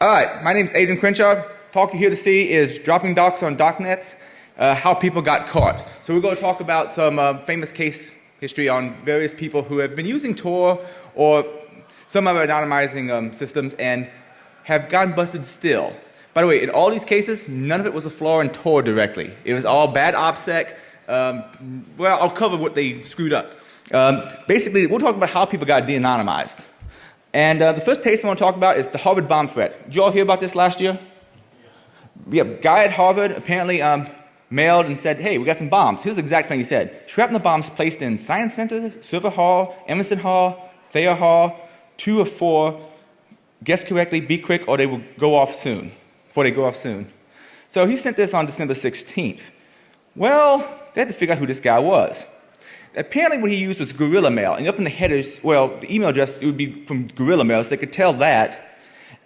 Alright, my name is Adrian Crenshaw. Talk you're here to see is dropping docs on darknets, how people got caught. So we're going to talk about some famous case history on various people who have been using Tor or some other anonymizing systems and have gotten busted still. By the way, in all these cases, none of it was a flaw in Tor directly. It was all bad OPSEC. Well, I'll cover what they screwed up. Basically, we'll talk about how people got de-anonymized. And the first case I want to talk about is the Harvard bomb threat. Did you all hear about this last year? Yeah, guy at Harvard apparently mailed and said, hey, we got some bombs. Here's the exact thing he said. Shrapnel bombs placed in Science Center, Server Hall, Emerson Hall, Thayer Hall, 2 or 4. Guess correctly, be quick, or they will go off soon. Before they go off soon. So he sent this on December 16th. Well, they had to figure out who this guy was. Apparently what he used was Gorilla Mail, and up in the headers, well, the email address, it would be from Gorilla Mail, so they could tell that.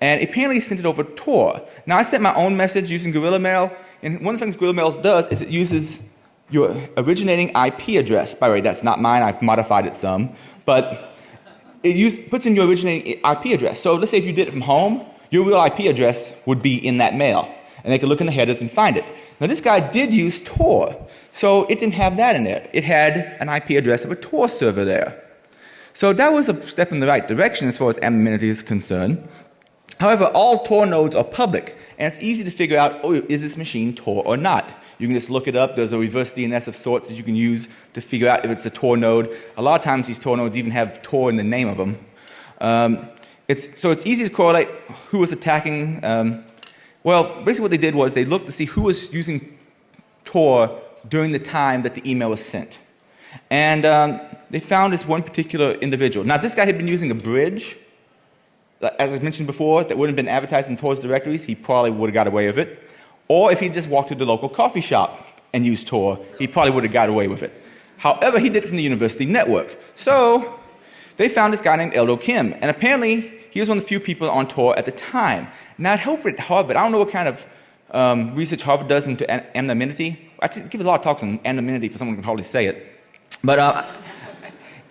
And apparently he sent it over Tor. Now I sent my own message using Gorilla Mail, and one of the things Gorilla Mail does is it uses your originating IP address. By the way, that's not mine, I've modified it some. But it puts in your originating IP address. So let's say if you did it from home, your real IP address would be in that mail. And they could look in the headers and find it. Now this guy did use Tor, so it didn't have that in there. It had an IP address of a Tor server there. So that was a step in the right direction as far as anonymity is concerned. However, all Tor nodes are public, and it's easy to figure out, oh, is this machine Tor or not? You can just look it up. There's a reverse DNS of sorts that you can use to figure out if it's a Tor node. A lot of times these Tor nodes even have Tor in the name of them. So it's easy to correlate who was attacking. Well, basically what they did was they looked to see who was using Tor during the time that the email was sent. And they found this one particular individual. Now this guy had been using a bridge, as I mentioned before, that wouldn't have been advertised in Tor's directories. He probably would have got away with it. Or if he just walked to the local coffee shop and used Tor, he probably would have got away with it. However, he did it from the university network. So they found this guy named Eldo Kim, and apparently he was one of the few people on Tor at the time. Now at Harvard, I don't know what kind of research Harvard does into anonymity. I give a lot of talks on anonymity for someone who can hardly say it. But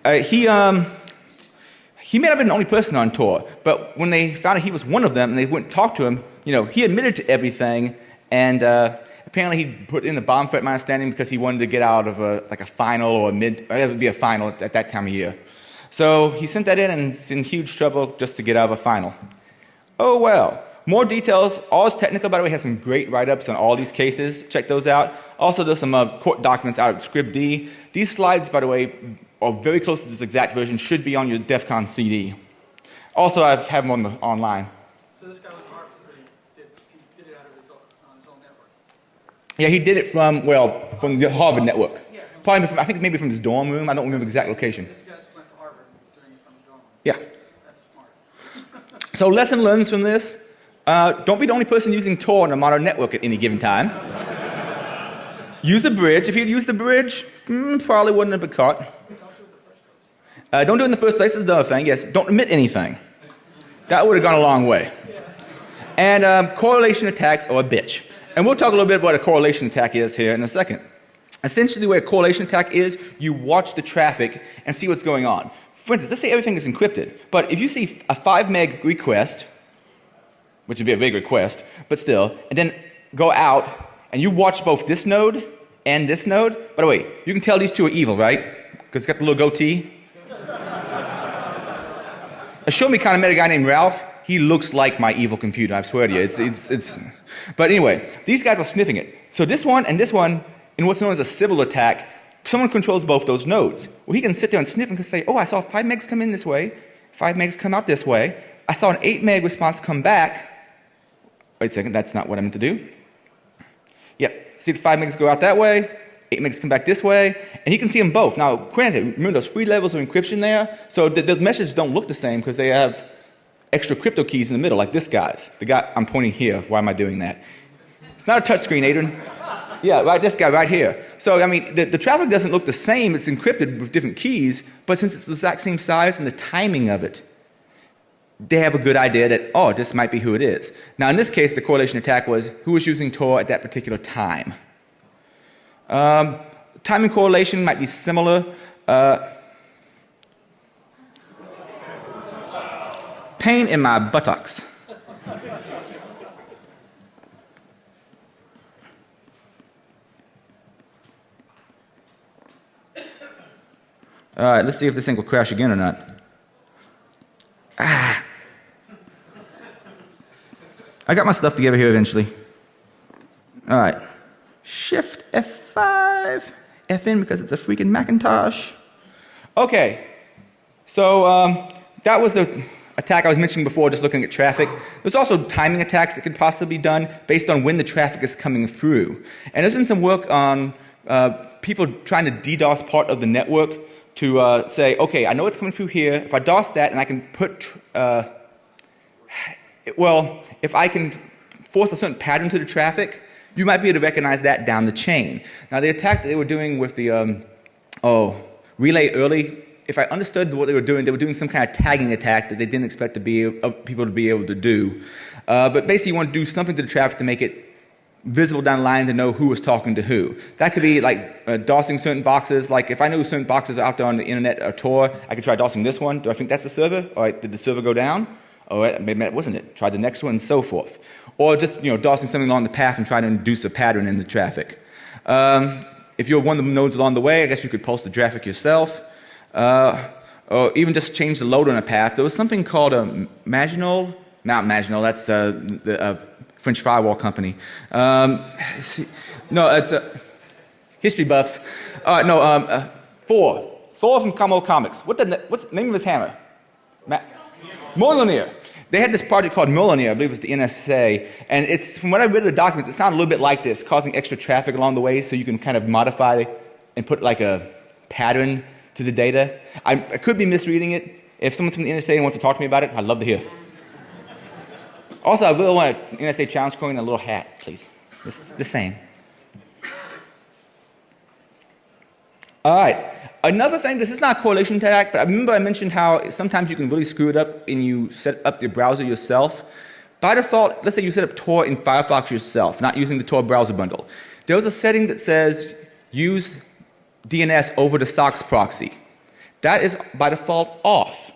he may not have been the only person on Tor, but when they found out he was one of them and they went and talked to him, you know, he admitted to everything, and apparently he put in the bomb threat, my understanding, because he wanted to get out of like a final or it would be a final at that time of year. So he sent that in and is in huge trouble just to get out of a final. Oh well. More details. All is technical, by the way, has some great write-ups on all these cases. Check those out. Also, there's some court documents out of Script-D. These slides, by the way, are very close to this exact version. Should be on your Defcon CD. Also, I have them online. So this guy was Harvard, he did it out of his own network? Yeah, he did it from the Harvard network. Yeah. Probably from, I think maybe from his dorm room. I don't remember the exact location. This guy's went to Harvard doing it from his dorm room. Yeah. That's smart. So lesson learned from this. Don't be the only person using Tor on a modern network at any given time. Use the bridge. If you'd used the bridge, probably wouldn't have been caught. Don't do it in the first place. That's the other thing. Yes, don't admit anything. That would have gone a long way. And correlation attacks are a bitch. And we'll talk a little bit about what a correlation attack is here in a second. Essentially, the way a correlation attack is, you watch the traffic and see what's going on. For instance, let's say everything is encrypted, but if you see a 5 meg request, which would be a big request, but still, and then go out and you watch both this node and this node. By the way, you can tell these two are evil, right? Because it's got the little goatee. Show me kind of met a guy named Ralph. He looks like my evil computer, I swear to you. But anyway, these guys are sniffing it. So this one and this one, in what's known as a Sybil attack, someone controls both those nodes. Well, he can sit there and sniff and say, oh, I saw 5 megs come in this way, 5 megs come out this way. I saw an 8 meg response come back. Wait a second, that's not what I meant to do. Yep, see the 5 megs go out that way, 8 megs come back this way, and he can see them both. Now, granted, remember those 3 levels of encryption there? So the messages don't look the same because they have extra crypto keys in the middle, like this guy's. The guy I'm pointing here. Why am I doing that? It's not a touch screen, Adrian. Yeah, right, this guy right here. So, I mean, the traffic doesn't look the same. It's encrypted with different keys, but since it's the exact same size and the timing of it, they have a good idea that, oh, this might be who it is. Now, in this case, the correlation attack was who was using Tor at that particular time. Timing correlation might be similar. Pain in my buttocks. All right, let's see if this thing will crash again or not. Ah. I got my stuff together here eventually. All right. Shift F5, F in because it's a freaking Macintosh. Okay. So that was the attack I was mentioning before, just looking at traffic. There's also timing attacks that could possibly be done based on when the traffic is coming through. And there's been some work on people trying to DDoS part of the network to say, okay, I know it's coming through here. If I DOS that and I can put, well, if I can force a certain pattern to the traffic, you might be able to recognize that down the chain. Now, the attack that they were doing with the relay early, if I understood what they were doing some kind of tagging attack that they didn't expect to be people to be able to do. But basically, you want to do something to the traffic to make it visible down the line to know who was talking to who. That could be like DOSing certain boxes. Like if I know certain boxes are out there on the internet or Tor, I could try DOSing this one. Do I think that's the server? All right, did the server go down? All right, maybe that wasn't it. Try the next one and so forth. Or just DOSing something along the path and try to induce a pattern in the traffic. If you're one of the nodes along the way, I guess you could post the traffic yourself. Or even just change the load on a path. There was something called a Maginot. Not Maginot, that's the French firewall company. No, it's history buffs. Thor from Camo Comics. What's the name of his hammer? Mjolnir. They had this project called Mjolnir, I believe it was the NSA, and it's, from what I read of the documents, it sounded a little bit like this, causing extra traffic along the way so you can kind of modify and put like a pattern to the data. I could be misreading it. If someone from the NSA wants to talk to me about it, I'd love to hear. Also, I really want an NSA challenge coin and a little hat, please. Just saying. All right. Another thing, this is not a correlation attack, but I remember I mentioned how sometimes you can really screw it up and you set up the browser yourself. By default, let's say you set up Tor in Firefox yourself, not using the Tor browser bundle. There's a setting that says use DNS over the SOCKS proxy. That is by default off.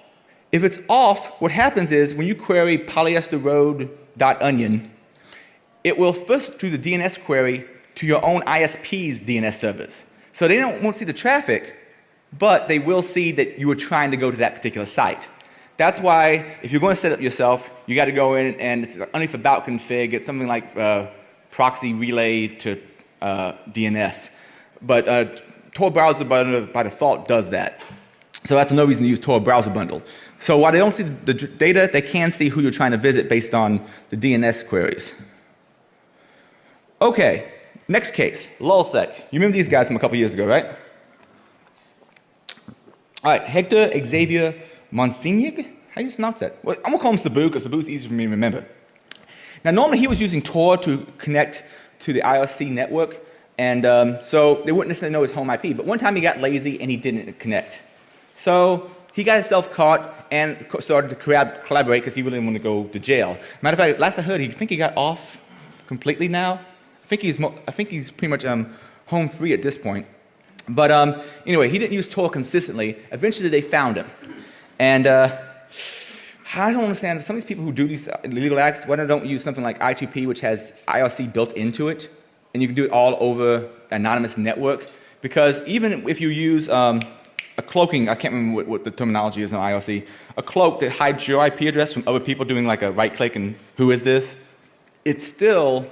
If it's off, what happens is when you query polyesterroad.onion, it will first do the DNS query to your own ISP's DNS servers. So they won't see the traffic, but they will see that you were trying to go to that particular site. That's why if you're going to set up yourself, you got to go in and it's underneath about config, it's something like proxy relay to DNS. But Tor browser bundle by default does that. So that's another reason to use Tor browser bundle. So while they don't see the data, they can see who you're trying to visit based on the DNS queries. Okay, next case, lulsec. You remember these guys from a couple years ago, right? All right, Hector Xavier Monsignor? How do you pronounce that? Well, I'm going to call him Sabu because Sabu is easy for me to remember. Now, normally he was using Tor to connect to the IRC network, and so they wouldn't necessarily know his home IP. But one time he got lazy and he didn't connect. So he got himself caught and started to collaborate because he really didn't want to go to jail. Matter of fact, last I heard, I think he got off completely now. I think he's pretty much home free at this point. But anyway, he didn't use Tor consistently. Eventually, they found him. And I don't understand some of these people who do these illegal acts. Why don't use something like I2P, which has IRC built into it, and you can do it all over an anonymous network. Because even if you use a cloaking, I can't remember what the terminology is in IRC, a cloak that hides your IP address from other people doing like a right click and who is this, it still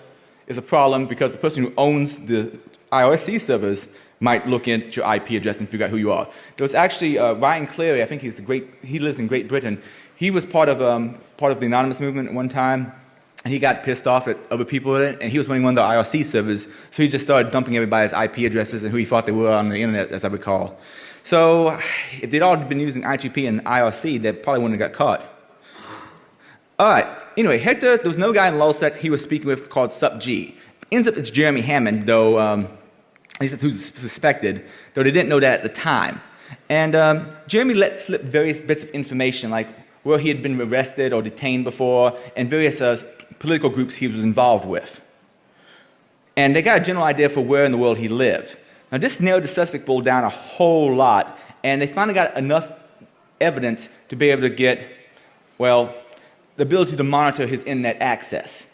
is a problem because the person who owns the IRC servers might look at your IP address and figure out who you are. There was actually Ryan Cleary, I think he lives in Great Britain. He was part of the anonymous movement at one time, and he got pissed off at other people in it, and he was running one of the IRC servers, so he just started dumping everybody's IP addresses and who he thought they were on the internet, as I recall. So if they'd all been using I2P and IRC, they probably wouldn't have got caught. All right. Anyway, Hector, there was no guy in lulsec he was speaking with called SupG. Ends up it's Jeremy Hammond, though, at least that's who's suspected, though they didn't know that at the time. And Jeremy let slip various bits of information, like where he had been arrested or detained before, and various political groups he was involved with. And they got a general idea for where in the world he lived. Now, this narrowed the suspect pool down a whole lot, and they finally got enough evidence to be able to get, well, the ability to monitor his internet access.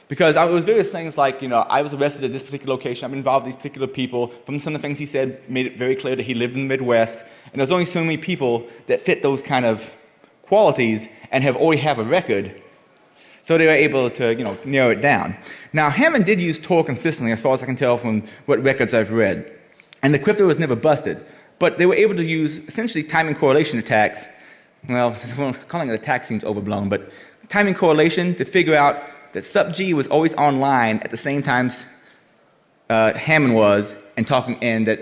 Because it was various things like, I was arrested at this particular location, I've been involved with these particular people. From some of the things he said, made it very clear that he lived in the Midwest, and there's only so many people that fit those kind of qualities and already have a record. So they were able to, narrow it down. Now, Hammond did use Tor consistently, as far as I can tell from what records I've read. And the crypto was never busted. But they were able to use, essentially, timing correlation attacks. Well, calling it attack seems overblown, but timing correlation to figure out that sub-G was always online at the same time Hammond was, and that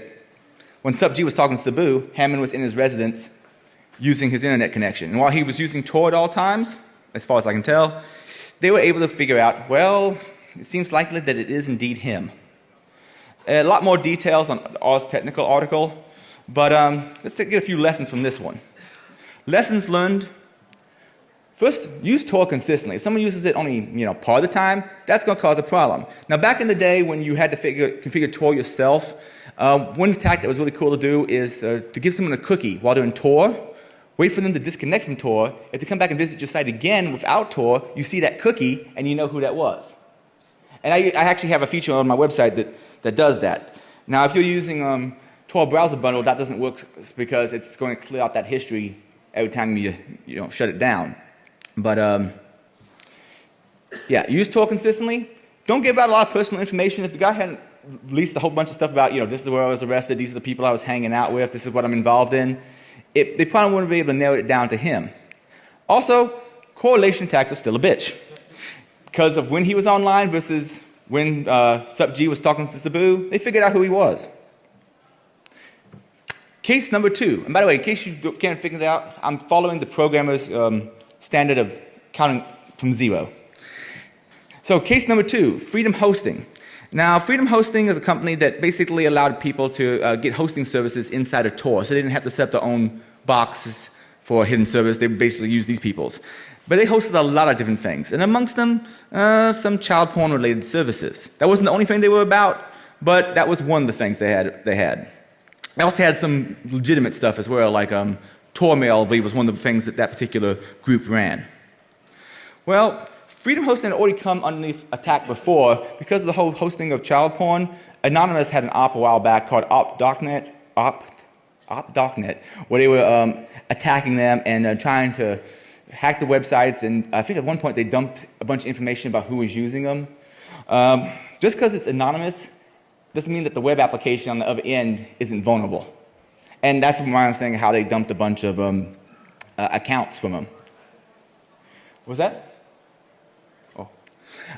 when sub-G was talking to Sabu, Hammond was in his residence using his internet connection. And while he was using Tor at all times, as far as I can tell, they were able to figure out, well, it seems likely that it is indeed him. A lot more details on Ars technical article, but let's get a few lessons from this one. Lessons learned. First, use Tor consistently. If someone uses it only part of the time, that's going to cause a problem. Now, back in the day when you had to configure Tor yourself, one attack that was really cool to do is to give someone a cookie while they're in Tor, wait for them to disconnect from Tor. If they come back and visit your site again without Tor, you see that cookie and you know who that was. And I actually have a feature on my website that does that. Now, if you're using Tor browser bundle, that doesn't work because it's going to clear out that history every time you shut it down. But yeah, use Tor consistently. Don't give out a lot of personal information. If the guy hadn't released a whole bunch of stuff about, this is where I was arrested, these are the people I was hanging out with, this is what I'm involved in, they probably wouldn't be able to narrow it down to him. Also, correlation attacks are still a bitch. Because of when he was online versus when sub-G was talking to Sabu, they figured out who he was. Case number 2. And by the way, in case you can't figure it out, I'm following the programmer's standard of counting from 0. So case number 2, Freedom Hosting. Now, Freedom Hosting is a company that basically allowed people to get hosting services inside of Tor, so they didn't have to set up their own boxes for a hidden service. They basically used these people's. But they hosted a lot of different things, and amongst them, some child porn-related services. That wasn't the only thing they were about, but that was one of the things they had. They also had some legitimate stuff as well, like Tor Mail, I believe, was one of the things that particular group ran. Well, Freedom Hosting had already come underneath attack before because of the whole hosting of child porn. Anonymous had an op a while back called op.net, where they were attacking them and trying to hack the websites, and I think at one point they dumped a bunch of information about who was using them. Just because it's anonymous doesn't mean that the web application on the other end isn't vulnerable. And that's my understanding of how they dumped a bunch of accounts from them. Was that?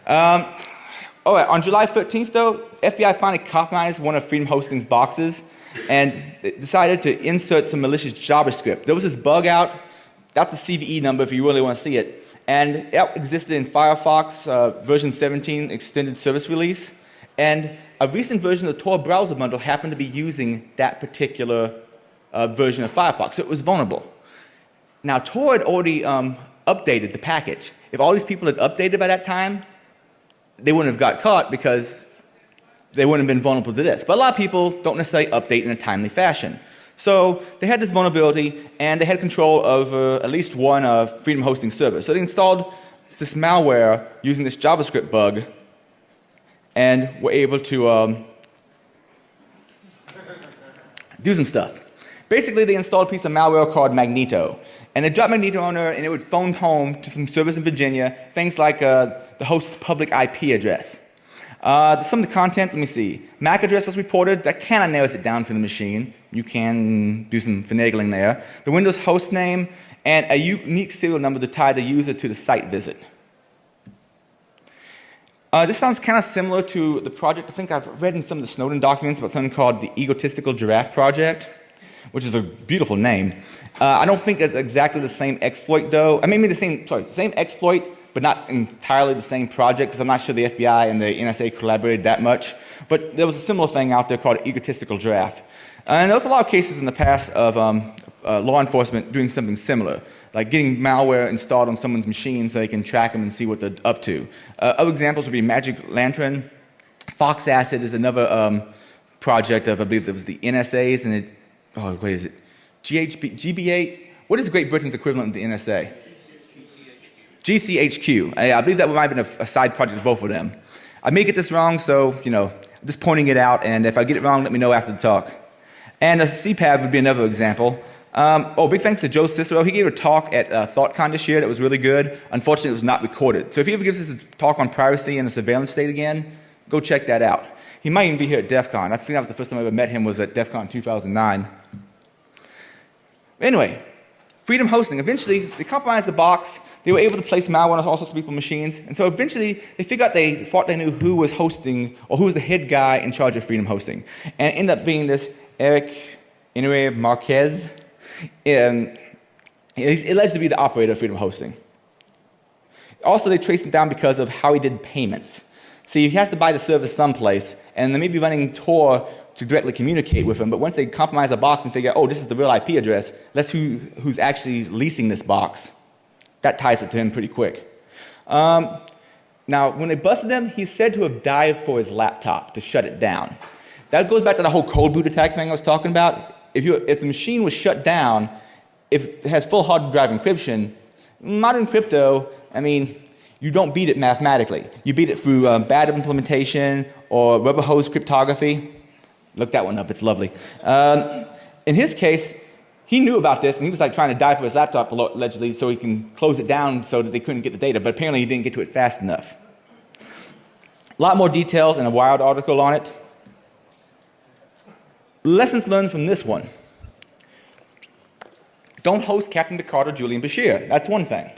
On July 13th, though, FBI finally compromised one of Freedom Hosting's boxes and decided to insert some malicious JavaScript. There was this bug out. That's the CVE number if you really want to see it. And it existed in Firefox version 17 extended service release. And a recent version of the Tor browser bundle happened to be using that particular version of Firefox, so it was vulnerable. Now, Tor had already updated the package. If all these people had updated by that time, they wouldn't have got caught because they wouldn't have been vulnerable to this. But a lot of people don't necessarily update in a timely fashion. So they had this vulnerability, and they had control over at least one Freedom Hosting server. So they installed this malware using this JavaScript bug, and were able to do some stuff. Basically, they installed a piece of malware called Magneto. And they dropped Magneto on there, and it would phone home to some servers in Virginia, things like the host's public IP address. Some of the content, let me see. MAC address was reported. That kind of narrows it down to the machine. You can do some finagling there. The Windows host name, and a unique serial number to tie the user to the site visit. This sounds kind of similar to the project I think I've read in some of the Snowden documents about something called the Egotistical Giraffe Project, which is a beautiful name. I don't think it's exactly the same exploit, though. I mean, maybe the same exploit, but not entirely the same project, because I'm not sure the FBI and the NSA collaborated that much. But there was a similar thing out there called Egotistical Giraffe. And there was a lot of cases in the past of law enforcement doing something similar, like getting malware installed on someone's machine so they can track them and see what they're up to. Other examples would be Magic Lantern. Fox Acid is another project of, I believe it was the NSA's, and what is it? GBA? What is Great Britain's equivalent of the NSA? GCHQ. I believe that might have been a side project of both of them. I may get this wrong, so, I'm just pointing it out, and if I get it wrong, let me know after the talk. And a CPAB would be another example. Big thanks to Joe Cicero. He gave a talk at ThoughtCon this year that was really good. Unfortunately, it was not recorded. So if he ever gives us a talk on piracy in a surveillance state again, go check that out. He might even be here at Defcon. I think that was the first time I ever met him was at Defcon 2009. Anyway, freedom hosting. Eventually, they compromised the box. They were able to place malware on all sorts of people's machines. And so eventually, they figured out they thought they knew who was hosting or who was the head guy in charge of freedom hosting. And it ended up being this Eric Enrique Marquez. He's alleged to be the operator of freedom hosting. Also, they traced it down because of how he did payments. See, he has to buy the service someplace, and they may be running Tor to directly communicate with him, but once they compromise a box and figure out, oh, this is the real IP address, that's who's actually leasing this box. That ties it to him pretty quick. Now, when they busted him, he's said to have dived for his laptop to shut it down. That goes back to the whole cold boot attack thing I was talking about. If the machine was shut down, if it has full hard drive encryption, modern crypto, you don't beat it mathematically. You beat it through bad implementation or rubber hose cryptography. Look that one up, it's lovely. In his case, he knew about this, and he was trying to dive for his laptop allegedly so he can close it down so that they couldn't get the data, but apparently he didn't get to it fast enough. A lot more details and a Wired article on it. Lessons learned from this one. Don't host Captain Picard or Julian Bashir. That's one thing.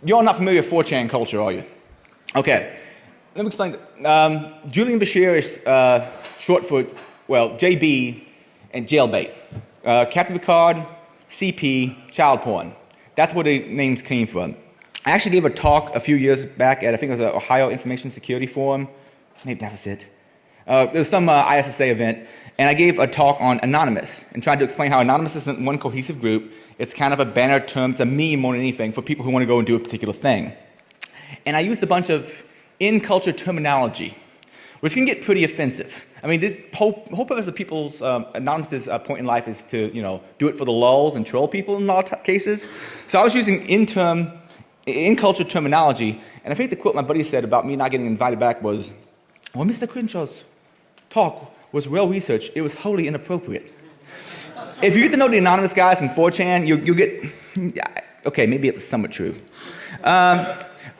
You're not familiar with 4chan culture, are you? Okay. Let me explain. Julian Bashir is short for, JB and jailbait. Captain Picard, CP, child porn. That's where the names came from. I actually gave a talk a few years back at, I think it was an Ohio Information Security Forum. Maybe that was it. It was some ISSA event, and I gave a talk on Anonymous and tried to explain how Anonymous isn't one cohesive group. It's kind of a banner term, it's a meme more than anything for people who want to go and do a particular thing. And I used a bunch of in-culture terminology, which can get pretty offensive. This whole purpose of people's Anonymous' point in life is to, do it for the lulz and troll people in a lot of cases. So I was using in-culture terminology, and I think the quote my buddy said about me not getting invited back was, well, Mr. Crenshaw's talk was well researched. It was wholly inappropriate. If you get to know the Anonymous guys in 4chan, you'll get, okay, maybe it was somewhat true.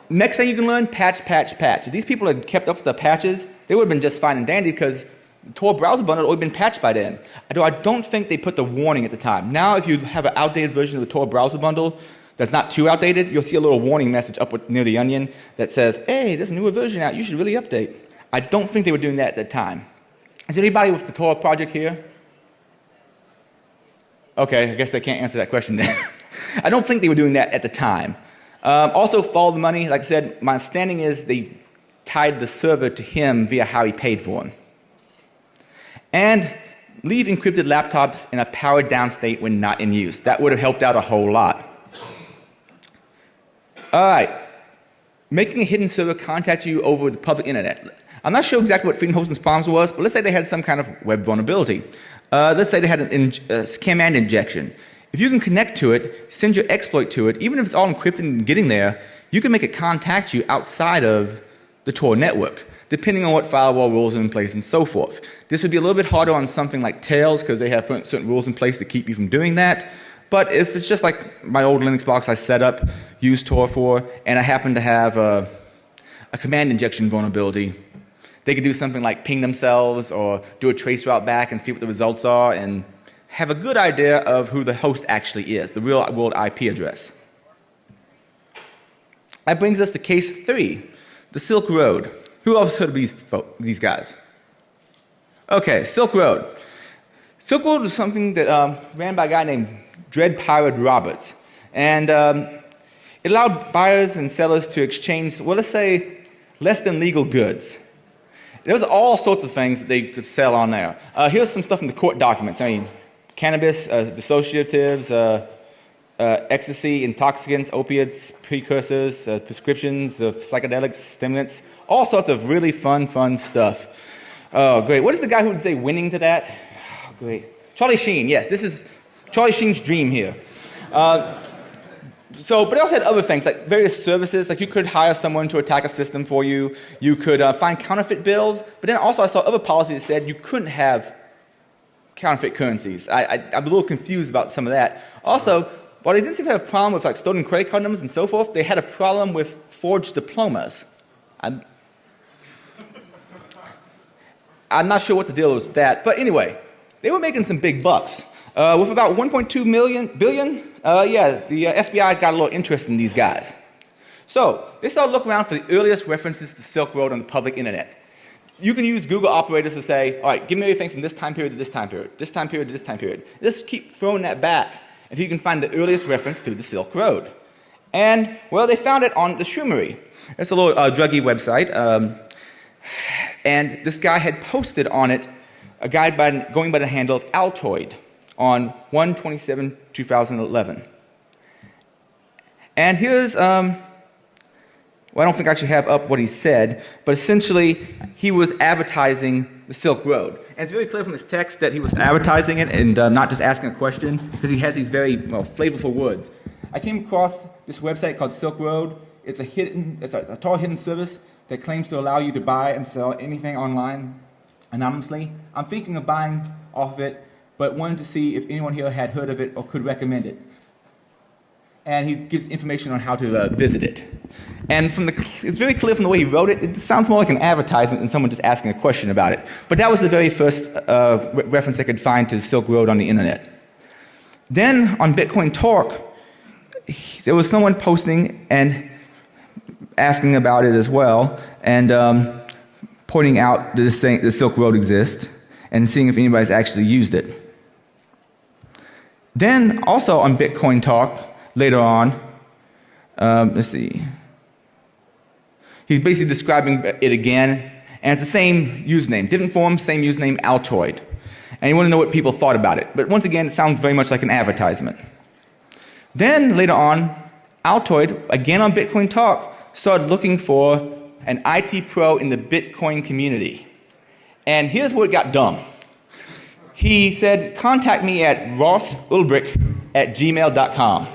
Next thing you can learn, patch. If these people had kept up with the patches, they would have been just fine and dandy because the Tor browser bundle had already been patched by then. Although I don't think they put the warning at the time. Now, if you have an outdated version of the Tor browser bundle that's not too outdated, you'll see a little warning message up near the onion that says, hey, there's a newer version out, you should really update. I don't think they were doing that at the time. Is there anybody with the Tor project here? Okay, I guess they can't answer that question then. I don't think they were doing that at the time. Also, follow the money. Like I said, my understanding is they tied the server to him via how he paid for them. And leave encrypted laptops in a powered down state when not in use. That would have helped out a whole lot. All right. Making a hidden server contact you over the public internet. I'm not sure exactly what Freedom Hosting's problems was, but let's say they had some kind of web vulnerability. Let's say they had a command injection. If you can connect to it, send your exploit to it, even if it's all encrypted and getting there, you can make it contact you outside of the Tor network, depending on what firewall rules are in place and so forth. This would be a little bit harder on something like Tails because they have certain rules in place to keep you from doing that. But if it's just like my old Linux box I set up, used Tor for, and I happen to have a command injection vulnerability, they could do something like ping themselves or do a trace route back and see what the results are and have a good idea of who the host actually is, the real world IP address. That brings us to case 3, the Silk Road. Who else heard of these guys? Okay, Silk Road. Silk Road was something that ran by a guy named Dread Pirate Roberts. And it allowed buyers and sellers to exchange, well, let's say, less than legal goods. There's all sorts of things that they could sell on there. Here's some stuff in the court documents. Cannabis, dissociatives, ecstasy, intoxicants, opiates, precursors, prescriptions of psychedelics, stimulants, all sorts of really fun stuff. Oh, great. What is the guy who would say winning to that? Oh, great. Charlie Sheen, yes, this is Charlie Sheen's dream here. But it also had other things, like various services, like you could hire someone to attack a system for you. You could find counterfeit bills. But then also I saw other policies that said you couldn't have counterfeit currencies. I'm a little confused about some of that. Also, while they didn't seem to have a problem with like stolen credit card numbers and so forth, they had a problem with forged diplomas. I'm not sure what the deal was with that. But anyway, they were making some big bucks. With about 1.2 billion, the FBI got a little interest in these guys. So they started looking around for the earliest references to Silk Road on the public internet. You can use Google operators to say, all right, give me everything from this time period to this time period, this time period to this time period. Just keep throwing that back until you can find the earliest reference to the Silk Road. And, well, they found it on the Shumery. It's a little druggy website. And this guy had posted on it a guide going by the handle of Altoid on 1/27/2011. And here's, well, I don't think I actually have up what he said, but essentially he was advertising the Silk Road. And it's very clear from his text that he was advertising it and not just asking a question, because he has these very flavorful words. I came across this website called Silk Road. It's a tall hidden service that claims to allow you to buy and sell anything online anonymously. I'm thinking of buying off of it, but wanted to see if anyone here had heard of it or could recommend it. And he gives information on how to visit it. And it's very clear from the way he wrote it, it sounds more like an advertisement than someone just asking a question about it. But that was the very first reference I could find to Silk Road on the internet. Then on Bitcoin Talk, there was someone posting and asking about it as well, and pointing out that the Silk Road exists, and seeing if anybody's actually used it. Then also on Bitcoin Talk, later on, let's see, he's basically describing it again, and it's the same username, different form, same username, Altoid. And you want to know what people thought about it. But once again, it sounds very much like an advertisement. Then later on, Altoid, again on Bitcoin Talk, started looking for an IT pro in the Bitcoin community. And here's where it got dumb. He said, contact me at rossulbricht@gmail.com.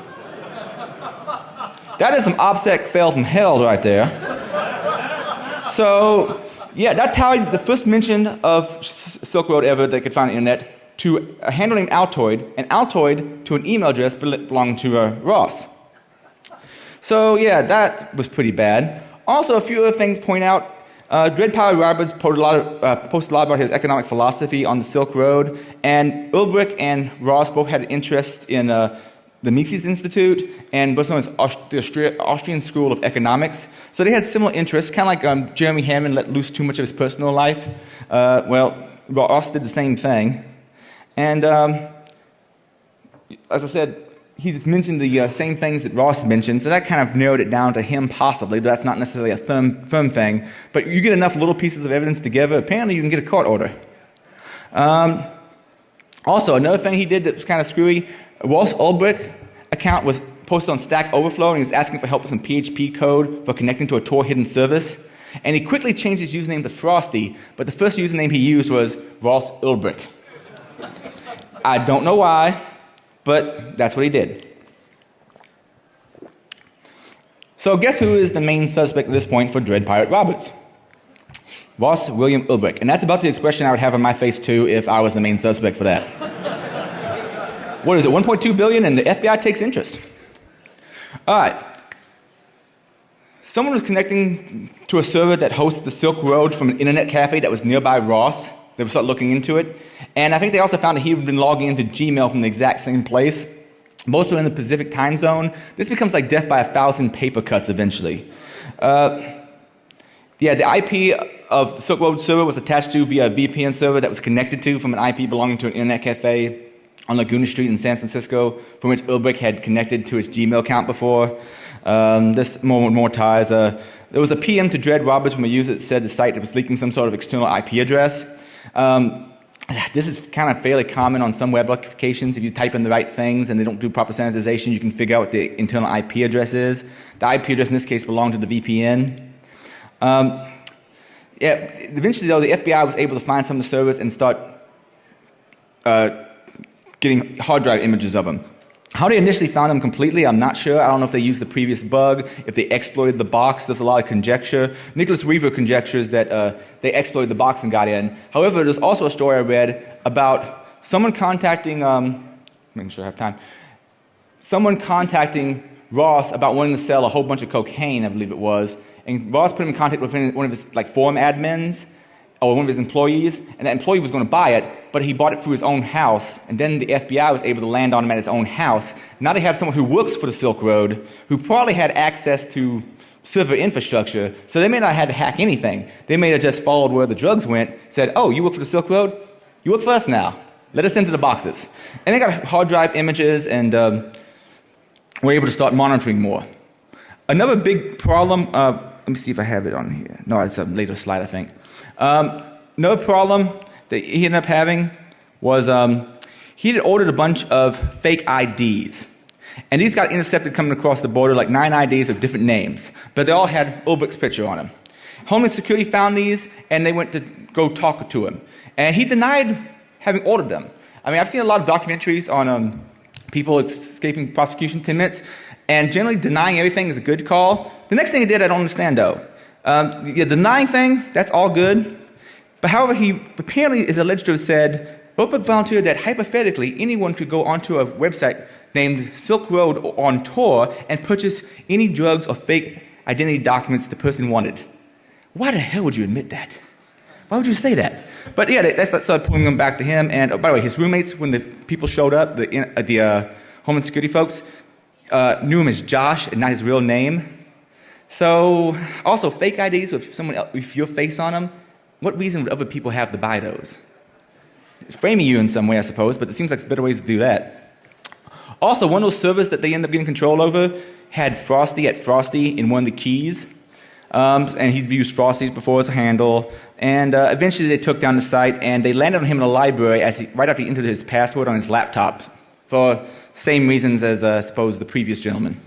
That is some OPSEC fail from hell right there. So, yeah, that tied the first mention of Silk Road ever that could find on the internet to a handle named Altoid, and Altoid to an email address belonging to Ross. So, yeah, that was pretty bad. Also, a few other things point out. Dread Power Roberts posted a lot about his economic philosophy on the Silk Road, and Ulbricht and Ross both had an interest in the Mises Institute and what's known as the Austrian School of Economics. So they had similar interests, kind of like Jeremy Hammond let loose too much of his personal life. Well, Ross did the same thing. And as I said, he just mentioned the same things that Ross mentioned, so that kind of narrowed it down to him possibly. That's not necessarily a firm thing. But you get enough little pieces of evidence together, apparently you can get a court order. Also, another thing he did that was kind of screwy, Ross Ulbricht account was posted on Stack Overflow, and he was asking for help with some PHP code for connecting to a Tor hidden service. And he quickly changed his username to Frosty, but the first username he used was Ross Ulbricht. I don't know why, but that's what he did. So guess who is the main suspect at this point for Dread Pirate Roberts? Ross William Ulbricht. And that's about the expression I would have on my face too if I was the main suspect for that. What is it, 1.2 billion, and the FBI takes interest. All right. Someone was connecting to a server that hosts the Silk Road from an internet cafe that was nearby Ross. They started looking into it. And I think they also found that he had been logging into Gmail from the exact same place. Most were in the Pacific time zone. This becomes like death by 1,000 paper cuts eventually. Yeah, the IP of the Silk Road server was attached to via a VPN server that was connected to from an IP belonging to an internet cafe on Laguna Street in San Francisco, from which Ulbricht had connected to his Gmail account before. This more ties. There was a PM to Dread Roberts from a user that said the site was leaking some sort of external IP address. This is kind of fairly common on some web applications. If you type in the right things and they don't do proper sanitization, you can figure out what the internal IP address is. The IP address in this case belonged to the VPN. Yeah, eventually though, the FBI was able to find some of the servers and start getting hard drive images of them. How they initially found them completely, I'm not sure. I don't know if they used the previous bug, if they exploited the box. There's a lot of conjecture. Nicholas Weaver conjectures that they exploited the box and got in. However, there's also a story I read about someone contacting, making sure I have time, someone contacting Ross about wanting to sell a whole bunch of cocaine, I believe it was, and Ross put him in contact with one of his forum admins, or one of his employees, and that employee was going to buy it, but he bought it through his own house, and then the FBI was able to land on him at his own house. Now they have someone who works for the Silk Road, who probably had access to server infrastructure, so they may not have had to hack anything. They may have just followed where the drugs went, said, oh, you work for the Silk Road? You work for us now. Let us into the boxes. And they got hard drive images, and we're able to start monitoring more. Another big problem, let me see if I have it on here. No, it's a later slide, I think. Another problem that he ended up having was he had ordered a bunch of fake IDs. And these got intercepted coming across the border, like 9 IDs with different names. But they all had Ulbricht's picture on them. Homeland Security found these, and they went to go talk to him. And he denied having ordered them. I mean, I've seen a lot of documentaries on people escaping prosecution 10 minutes, and generally denying everything is a good call. The next thing he did, I don't understand, though. The denying thing, that's all good. But however, he apparently is alleged to have said, Ulbricht volunteered that hypothetically anyone could go onto a website named Silk Road on Tor and purchase any drugs or fake identity documents the person wanted. Why the hell would you admit that? Why would you say that? But yeah, that started pulling them back to him. And by the way, his roommates, when the people showed up, the Homeland Security folks, knew him as Josh and not his real name. So, also fake IDs with someone else, with your face on them. What reason would other people have to buy those? It's framing you in some way, I suppose, but it seems like there's better ways to do that. Also, one of those servers that they ended up getting control over had Frosty at Frosty in one of the keys. And he'd used Frosty's before as a handle. And eventually they took down the site, and they landed on him in a library right after he entered his password on his laptop for same reasons as, I suppose, the previous gentleman.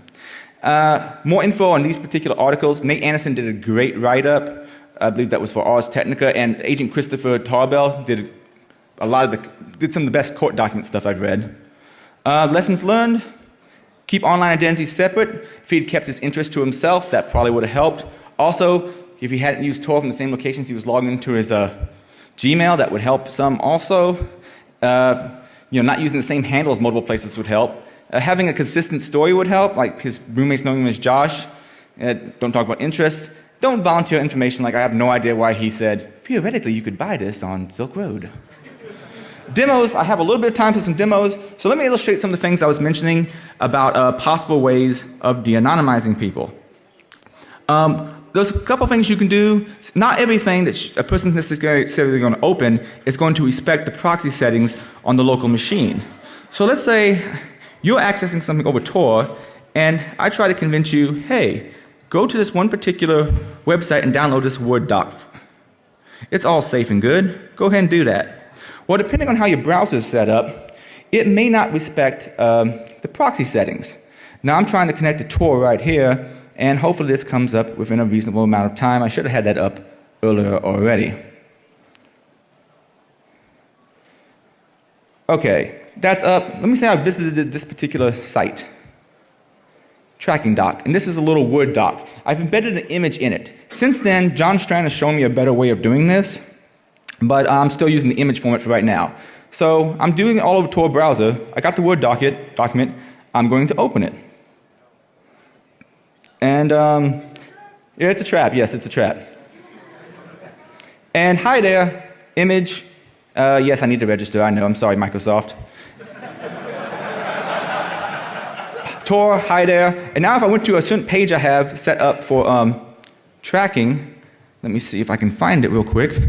More info on these particular articles. Nate Anderson did a great write-up. I believe that was for Ars Technica, and Agent Christopher Tarbell did some of the best court document stuff I've read. Lessons learned: keep online identities separate. If he'd kept his interest to himself, that probably would have helped. Also, if he hadn't used Tor from the same locations he was logging into his Gmail, that would help some also. Not using the same handles multiple places would help. Having a consistent story would help, like his roommates knowing him as Josh. Don't talk about interests. Don't volunteer information like I have no idea why he said, theoretically you could buy this on Silk Road. Demos, I have a little bit of time for some demos, so let me illustrate some of the things I was mentioning about possible ways of de-anonymizing people. There's a couple things you can do. Not everything that a person is necessarily going to open is going to respect the proxy settings on the local machine. So let's say you're accessing something over Tor, and I try to convince you, hey, go to this one particular website and download this Word doc. It's all safe and good. Go ahead and do that. Well, depending on how your browser is set up, it may not respect the proxy settings. Now I'm trying to connect to Tor right here, and hopefully this comes up within a reasonable amount of time. I should have had that up earlier already. Okay, that's up. Let me say I visited this particular site. Tracking doc, and this is a little Word doc. I've embedded an image in it. Since then, John Strand has shown me a better way of doing this, but I'm still using the image format for right now. So I'm doing it all over Tor browser. I got the Word document. I'm going to open it. And yeah, it's a trap. Yes, it's a trap. And hi there, image. Yes, I need to register. I know. I'm sorry, Microsoft. Tor, hi there. And now if I went to a certain page I have set up for tracking, let me see if I can find it real quick.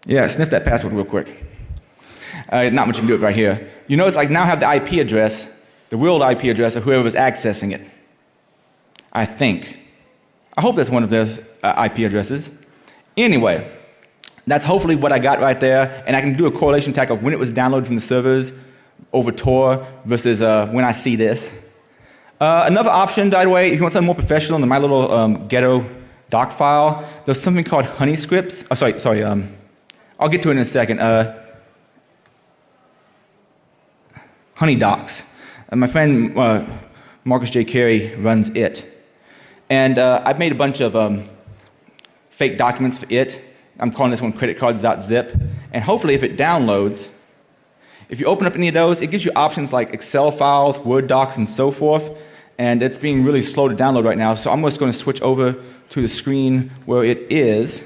Yeah, sniff that password real quick. Not much you can do it right here. You notice I now have the IP address, the world IP address of whoever was accessing it. I think. I hope that's one of those IP addresses. Anyway, that's hopefully what I got right there, and I can do a correlation tag of when it was downloaded from the servers over Tor versus when I see this. Another option, by the way, if you want something more professional than my little ghetto doc file, there's something called Honey Scripts. I'll get to it in a second. Honey Docs. My friend Marcus J. Carey runs it. And I've made a bunch of fake documents for it. I'm calling this one creditcards.zip. And hopefully if it downloads, if you open up any of those, it gives you options like Excel files, Word docs, and so forth. And it's being really slow to download right now. So I'm just going to switch over to the screen where it is.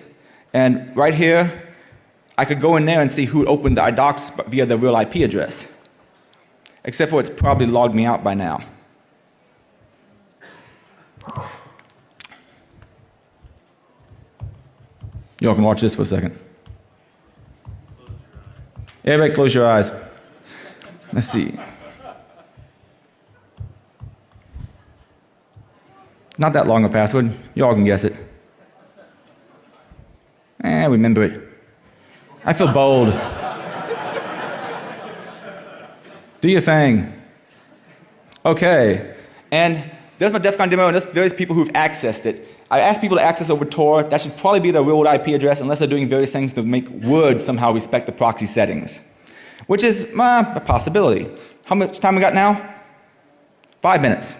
And right here, I could go in there and see who opened the iDocs via the real IP address. Except for it's probably logged me out by now. Y'all can watch this for a second. Everybody close your eyes. Let's see. Not that long a password. Y'all can guess it. Remember it. I feel bold. Do your thing. Okay. And there's my Defcon demo, and there's various people who've accessed it. I asked people to access over Tor. That should probably be their real IP address unless they're doing various things to make Word somehow respect the proxy settings, which is a possibility. How much time we got now? 5 minutes.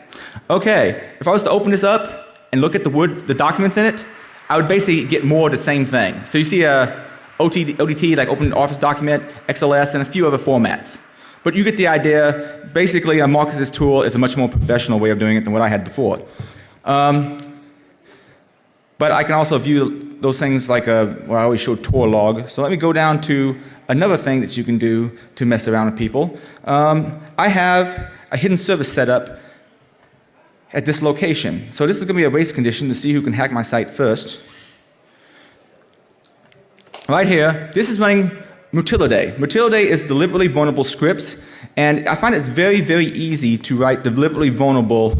Okay. If I was to open this up and look at the documents in it, I would basically get more of the same thing. So you see ODT, like Open Office Document, XLS, and a few other formats. But you get the idea. Basically, Marcus's tool is a much more professional way of doing it than what I had before. But I can also view those things like I always show Tor log. So let me go down to another thing that you can do to mess around with people. I have a hidden service set up at this location. So this is going to be a race condition to see who can hack my site first. Right here, this is running Mutilidae. Mutilidae is deliberately vulnerable scripts, and I find it's very, very easy to write deliberately vulnerable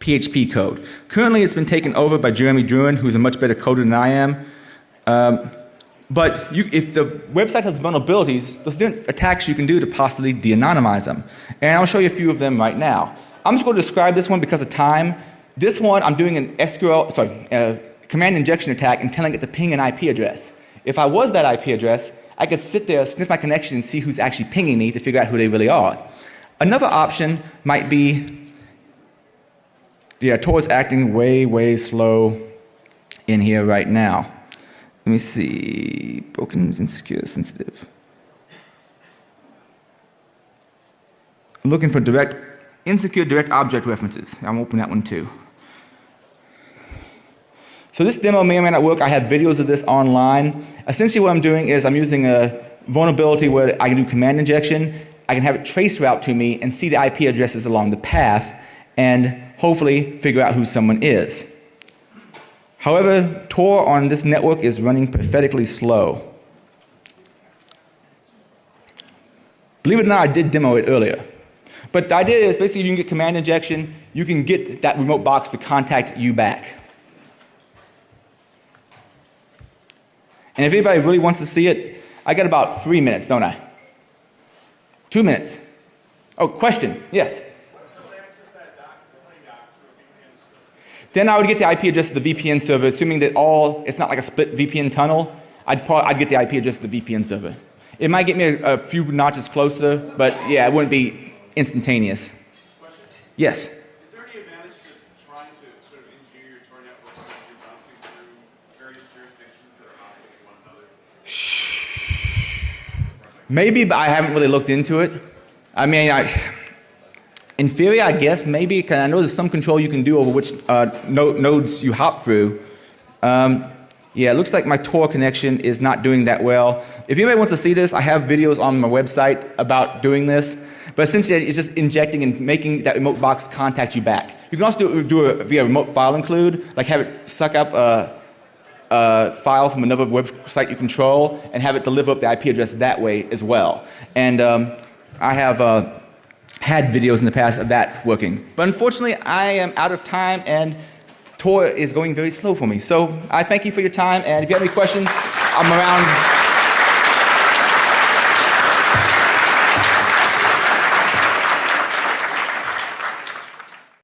PHP code. Currently, it's been taken over by Jeremy Druin, who's a much better coder than I am. But if the website has vulnerabilities, there's different attacks you can do to possibly de-anonymize them. And I'll show you a few of them right now. I'm just going to describe this one because of time. This one, I'm doing an command injection attack and telling it to ping an IP address. If I was that IP address, I could sit there, sniff my connection, and see who's actually pinging me to figure out who they really are. Another option might be, Tor is acting way, way slow in here right now. Let me see, broken, insecure, sensitive. I'm looking for insecure direct object references. I'm opening that one too. So this demo may or may not work. I have videos of this online. Essentially what I'm doing is I'm using a vulnerability where I can do command injection. I can have it trace route to me and see the IP addresses along the path and hopefully figure out who someone is. However, Tor on this network is running pathetically slow. Believe it or not, I did demo it earlier. But the idea is basically if you can get command injection, you can get that remote box to contact you back. And if anybody really wants to see it, I got about 3 minutes, don't I? 2 minutes. Oh, question? Yes? Then I would get the IP address of the VPN server, assuming that it's not like a split VPN tunnel. I'd get the IP address of the VPN server. It might get me a few notches closer, but yeah, it wouldn't be instantaneous. Question? Yes? Is there any advantage to trying to sort of engineer your Tor network so that you're bouncing through various jurisdictions that are hostile to one another? Maybe, but I haven't really looked into it. I mean, in theory, I guess maybe, because I know there's some control you can do over which nodes you hop through. Yeah, it looks like my Tor connection is not doing that well. If anybody wants to see this, I have videos on my website about doing this. But essentially, it's just injecting and making that remote box contact you back. You can also do it via remote file include, like have it suck up a file from another website you control and have it deliver up the IP address that way as well. And I have had videos in the past of that working. But unfortunately, I am out of time and Tor is going very slow for me. So I thank you for your time, and if you have any questions, I'm around.